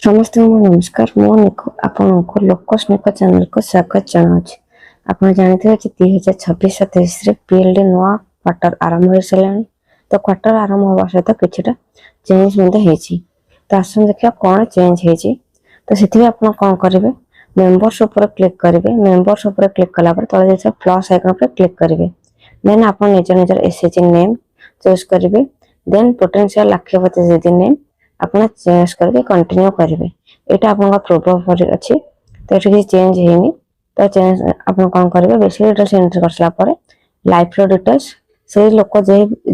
ସମସ୍ତଙ୍କୁ ମୋ ନମସ୍କାର। ମୁଁ ନିକୁ ଆପଣଙ୍କୁ ଲୋକସ୍ନେକ ଚ୍ୟାନେଲକୁ ସ୍ୱାଗତ ଜଣାଉଛି। ଆପଣ ଜାଣିଥିବେ ଯେ 2026-27ରେ PLD ନୂଆ କ୍ୱାର୍ଟର ଆରମ୍ଭ ହୋଇସାରିଲାଣି। ତ କ୍ୱାର୍ଟର ଆରମ୍ଭ ହେବା ସହିତ କିଛିଟା ଚେଞ୍ଜ ମଧ୍ୟ ହେଇଛି। ତ ଆସନ୍ତୁ ଦେଖିବା କ'ଣ ଚେଞ୍ଜ ହେଇଛି। ତ ସେଥିପାଇଁ ଆପଣ କ'ଣ କରିବେ, ମେମ୍ବର୍ସ ଉପରେ କ୍ଲିକ୍ କରିବେ। ମେମ୍ବର୍ସ ଉପରେ କ୍ଲିକ୍ କଲା ପରେ ତଳେ ଯାଇଥିବା ପ୍ଲସ୍ ଆଇକନ୍ ଉପରେ କ୍ଲିକ୍ କରିବେ। ଦେନ୍ ଆପଣ ନିଜର SHG ନେମ୍ ଚୁଜ୍ କରିବେ। ଦେନ୍ ପୋଟେନ୍ସିଆଲ ଲାକ୍ଷପତି ଦିଦି ନେମ୍ ଆପଣ ଚେଞ୍ଜ କରିକି कंटिन्यू करेंगे। यहाँ आपका पूर्व पर अच्छी तो ये किसी चेंज है तो चेंज आप कौन करेंगे, बेसिक डिटेल्स एंट्री कर सारापर लाइफ फ्लो डिटेल्स से लोक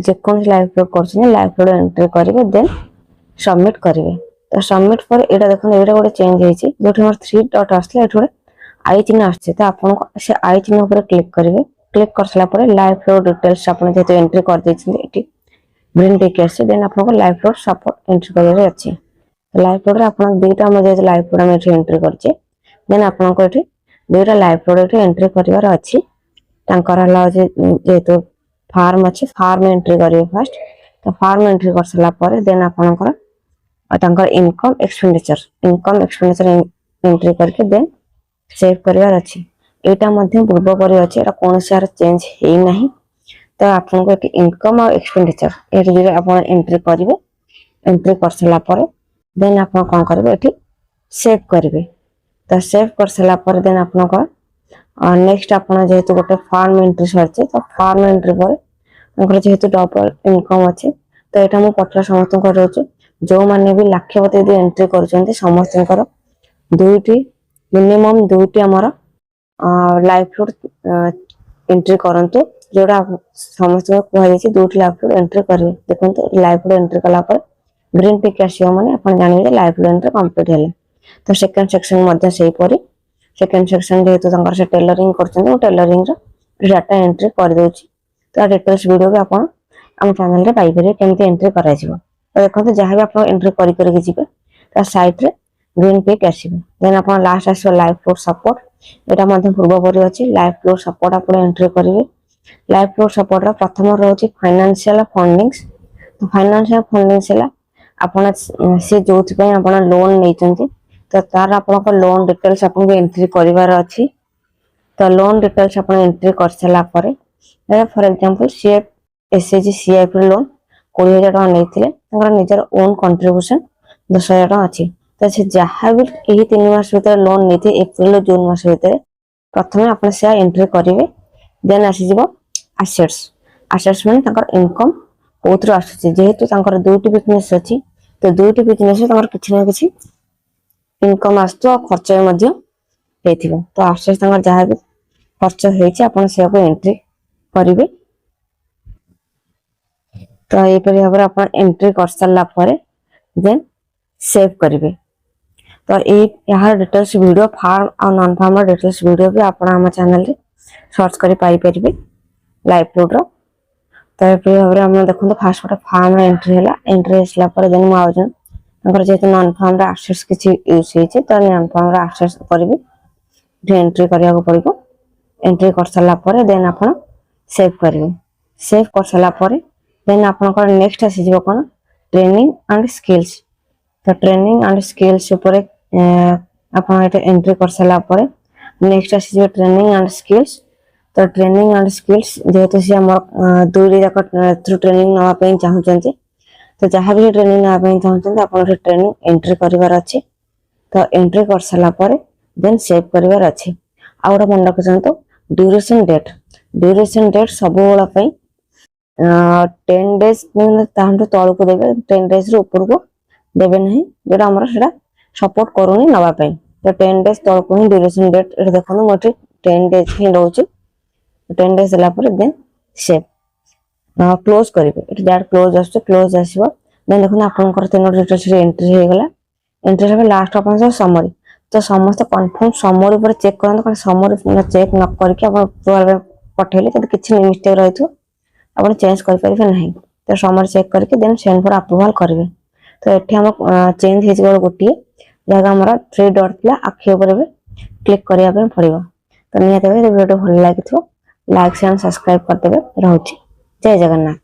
जेको लाइफ फ्लो कर लाइफ फ्लो एंट्री करेंगे। देन सबमिट करेंगे। तो सबमिट पर यहाँ देखो ये गोटे चेंज है जो 3 डॉट आसला ये गोटे आई चिन्ह आसे तो आपको से आई चिन्ह पर क्लिक करेंगे। क्लिक कर सारापर लाइफ फ्लो डिटेल्स आप एंट्री कर देती ग्रीन टिक आसे। देन आपको लाइफ फ्लो सपोर्ट एंट्री कर अच्छी लाइफ फ्लोड आप दुईटा मुझे लाइफ फ्लोड में एंट्री करछे। देन आपको ये दुईटा लाइफ फ्लोड एंट्री करार अच्छी जेहेतु फार्म अच्छी फार्म एंट्री करेंगे फास्ट। तो फार्म एंट्री कर सारापर देन आपंकर इनकम एक्सपेंडिचर एंट्री करके देन सेव करार अच्छी। यहाँ पूर्व पर अच्छे कौन यार चेंज है ना। तो आपको ये इनकम और एक्सपेंडिचर ये आप एंट्री करेंगे। एंट्री कर सारापर देन आप कौन करेंगे ये सेव करेंगे। तो सेव कर सारापर देन आप नेक्स्ट आप जेहेतु गोटे फार्म एंट्री सारी तो फार्म एंट्री पर जेहेतु डबल इनकम अच्छे तो यहाँ मुझे पटना समस्त रोचे जो मैंने भी लाक्षपति यदि एंट्री कर समस्त दुईटी मिनिमम दुईटी आमर लाइफ फ्लोड एंट्री करूँ जोड़ा समस्त कहुई दुईटी लाइफ फ्लोड एंट्री करेंगे। देखो लाइफ फ्लोड एंट्री कलापर ग्रीन टिक आसो मैंने आप जानवे लाइफ फ्लो एंट्री कंप्लीट है। तो सेकेंड सेक्शन सेकेंड सेक्शन जेहेतु से टेलरिंग कर टेलरिंग डाटा एंट्री कर दूसरी। तो डिटेल्स वीडियो भी आप चैनल में पाइपर केमती एंट्री कर। तो देखो जहाँ भी आप एंट्री करके जी साइड ग्रीन टिक आसो। देन आप लास्ट आस लाइफ फ्लो सपोर्ट यहाँ पूर्व पर अच्छी लाइफ फ्लो सपोर्ट आप एंट्री करेंगे। लाइफ फ्लो सपोर्ट प्रथम रोचे फाइनेंशियल फंडिंग्स। तो फाइनेंशियल फंडिंग्स है आपण से जो लोन नहीं तो तार आप लोन डिटेल्स आपको एंट्री करार अच्छी। तो लोन डिटेल्स आप एंट्री कर सारापर for example CF SHG CF loan 20,000 टका नहीं निजर ओन कंट्रीब्यूशन 10,000 टका अच्छी। तो से जहाँ भी यही 3 मास भर लोन नहीं एप्रिल जून मास भर प्रथम आप एंट्री करेंगे। देन आसीज आसेट्स। आसेट्स मैंने इनकम कौन आसूँ जेहेतु दुईटी बिजनेस अच्छी तो दुईटी बिजनेस किसी ना कि इनकम आस खर्च भी तो आसेट्स जहाँ भी खर्च हो एंट्री करेंगे। तो यहपरि भाव में आप एंट्री कर सारापर देन सेव करेंगे। तो यार डिटेल्स वीडियो फार्म और नॉन फार्म डिटेल्स वीडियो भी आप चैनल रे सर्च कर पाइपर लाइफ फ्लोड। तो ये भाव में देखो फास्ट गोटे फार्म एंट्री है एंट्री आसापर देन मुझे जेहेतु नॉन फार्म आसेट्स किसी यूज होती तो नॉन फार्म आसेट्स करी एंट्री करने पड़ो। एंट्री कर सारापर देन आप सेव करेंगे। सेव कर सारापर देन आप नेक्स्ट आसीज कौन ट्रेनिंग एंड स्किल्स। तो ट्रेनिंग एंड स्किल्स आप एंट्री कर सारापर नेक्स्ट आसीज ट्रेनिंग एंड स्किल्स। तो ट्रेनिंग एंड स्किल्स जेहेतु सी आम दुईटी जाक थ्रू ट्रेनिंग नापी चाहते तो जहाँ भी ट्रेनिंग नापी चाहते आप ट्रेनिंग एंट्री करार अच्छे। तो एंट्री कर सारापर देन सेव करार अच्छे। आ गोटे मन रखिंट ड्यूरेशन डेट सब 10 डेज तौक देवे 10 डेज ऊपर को देवे ना जोटा आम सपोर्ट करूनी नापी। तो 10 डेज तौक ही ड्यूरेशन डेट ये देखो मुझे 10 डेज ही रोचे। 10 डेज देन सेव क्लोज करेंगे। डायरेक्ट क्लोज आस क्लोज आसो देन देखो आप 3 डिटेल्स एंट्री हो गला। एंट्री सब लास्ट आप समरी। तो समस्त कन्फर्म समरी पर चेक कर समरी चेक न करके पठेले जब किसी मिस्टेक रही आप चेंज करेंगे ना। तो समरी चेक करके देन सेंड फॉर अप्रूवल करेंगे। तो ये आम चेंज हो गोटे जगह आम 3 डॉट था आखि क्लिक करने पड़ो। तो निहत वीडियो भल लगी लाइक शेयर सब्सक्राइब करदे। रोचे जय जगन्नाथ।